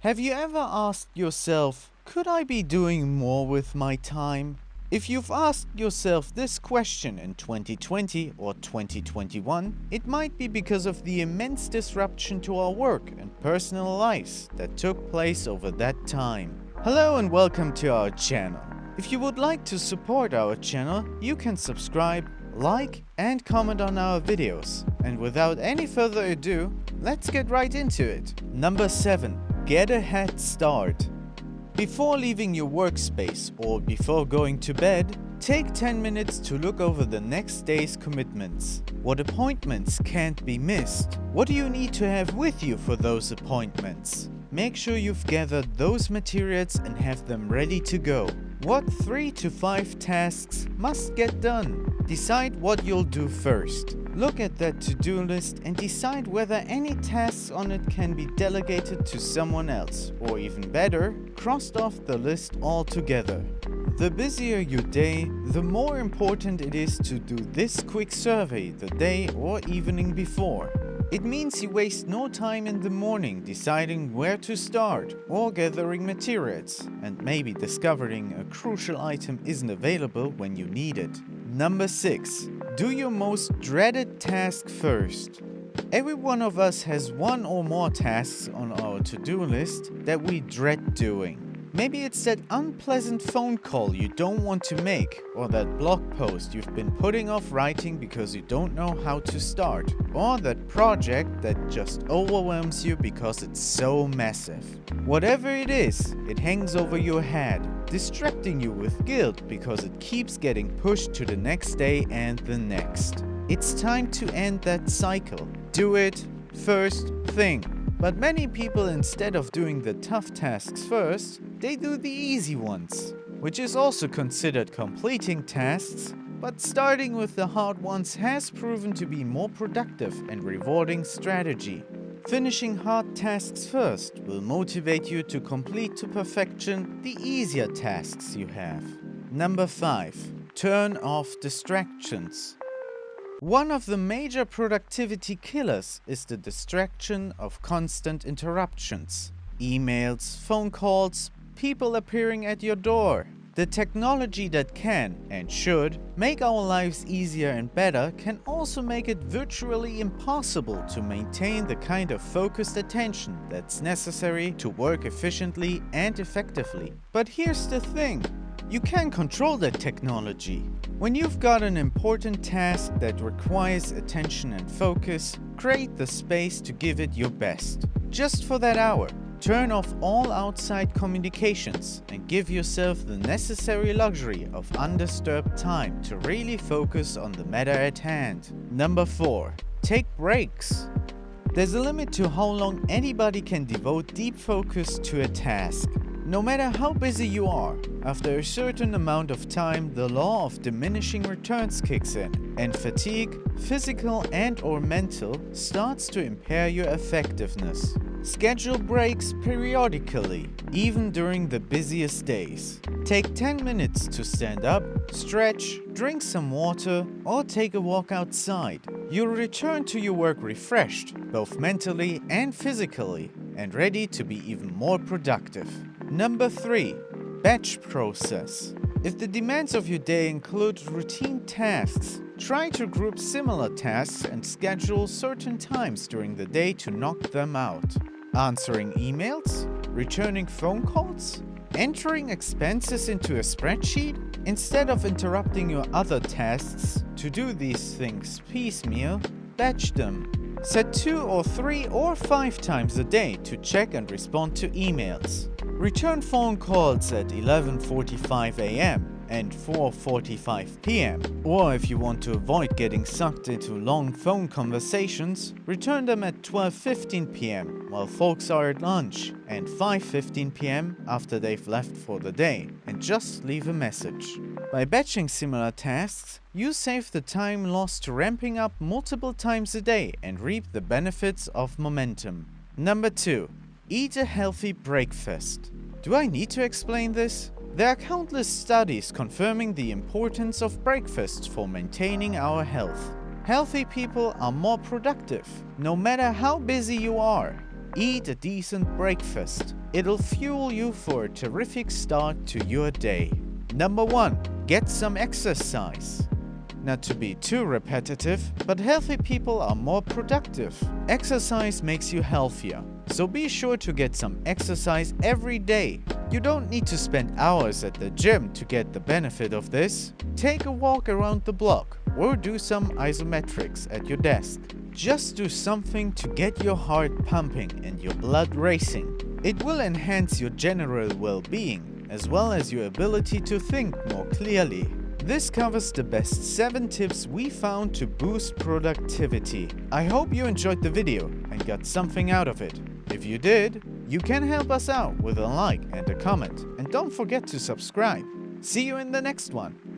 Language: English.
Have you ever asked yourself, could I be doing more with my time? If you've asked yourself this question in 2020 or 2021, it might be because of the immense disruption to our work and personal lives that took place over that time. Hello and welcome to our channel. If you would like to support our channel, you can subscribe, like and comment on our videos. And without any further ado, let's get right into it. Number 7. Get a head start. Before leaving your workspace or before going to bed, take 10 minutes to look over the next day's commitments. What appointments can't be missed? What do you need to have with you for those appointments? Make sure you've gathered those materials and have them ready to go. What 3 to 5 tasks must get done? Decide what you'll do first. Look at that to-do list and decide whether any tasks on it can be delegated to someone else, or even better, crossed off the list altogether. The busier your day, the more important it is to do this quick survey the day or evening before. It means you waste no time in the morning deciding where to start or gathering materials, and maybe discovering a crucial item isn't available when you need it. Number 6. Do your most dreaded task first. Every one of us has one or more tasks on our to-do list that we dread doing. Maybe it's that unpleasant phone call you don't want to make, or that blog post you've been putting off writing because you don't know how to start, or that project that just overwhelms you because it's so massive. Whatever it is, it hangs over your head, distracting you with guilt because it keeps getting pushed to the next day and the next. It's time to end that cycle. Do it first thing. But many people, instead of doing the tough tasks first, they do the easy ones, which is also considered completing tasks, but starting with the hard ones has proven to be more productive and rewarding strategy. Finishing hard tasks first will motivate you to complete to perfection the easier tasks you have. Number 5. Turn off distractions. One of the major productivity killers is the distraction of constant interruptions. Emails, phone calls, people appearing at your door. The technology that can and should make our lives easier and better can also make it virtually impossible to maintain the kind of focused attention that's necessary to work efficiently and effectively. But here's the thing. You can control that technology. When you've got an important task that requires attention and focus, create the space to give it your best. Just for that hour, turn off all outside communications and give yourself the necessary luxury of undisturbed time to really focus on the matter at hand. Number 4. Take breaks. There's a limit to how long anybody can devote deep focus to a task. No matter how busy you are, after a certain amount of time, the law of diminishing returns kicks in, and fatigue, physical and/or mental, starts to impair your effectiveness. Schedule breaks periodically, even during the busiest days. Take 10 minutes to stand up, stretch, drink some water, or take a walk outside. You'll return to your work refreshed, both mentally and physically, and ready to be even more productive. Number 3. Batch process. If the demands of your day include routine tasks, try to group similar tasks and schedule certain times during the day to knock them out. Answering emails? Returning phone calls? Entering expenses into a spreadsheet? Instead of interrupting your other tasks to do these things piecemeal, batch them. Set 2 or 3 or 5 times a day to check and respond to emails. Return phone calls at 11:45 a.m. and 4:45 p.m. Or if you want to avoid getting sucked into long phone conversations, return them at 12:15 p.m. while folks are at lunch and 5:15 p.m. after they've left for the day, and just leave a message. By batching similar tasks, you save the time lost to ramping up multiple times a day and reap the benefits of momentum. Number 2. Eat a healthy breakfast. Do I need to explain this? There are countless studies confirming the importance of breakfast for maintaining our health. Healthy people are more productive, no matter how busy you are. Eat a decent breakfast. It'll fuel you for a terrific start to your day. Number 1. Get some exercise. Not to be too repetitive, but healthy people are more productive. Exercise makes you healthier, so be sure to get some exercise every day. You don't need to spend hours at the gym to get the benefit of this. Take a walk around the block or do some isometrics at your desk. Just do something to get your heart pumping and your blood racing. It will enhance your general well-being as well as your ability to think more clearly. This covers the best 7 tips we found to boost productivity. I hope you enjoyed the video and got something out of it. If you did, you can help us out with a like and a comment. And don't forget to subscribe. See you in the next one.